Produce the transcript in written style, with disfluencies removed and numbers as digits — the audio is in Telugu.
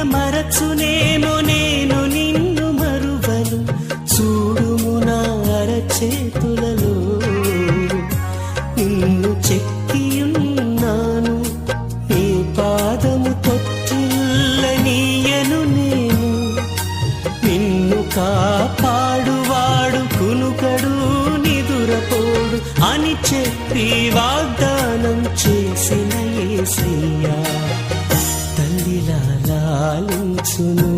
మరచునేమో నేను నిన్ను మరువను చూడుము నా అరచేతులలో నిన్ను చెక్కియున్నాను నీ పాదము తొట్టిల్లనీయను నేను నిన్ను కాపాడువాడు కునుకడు నిదురపోడు అని చెప్పి వాగ్దానం చేసిన యేసయ్యా తల్లిలా లాలించును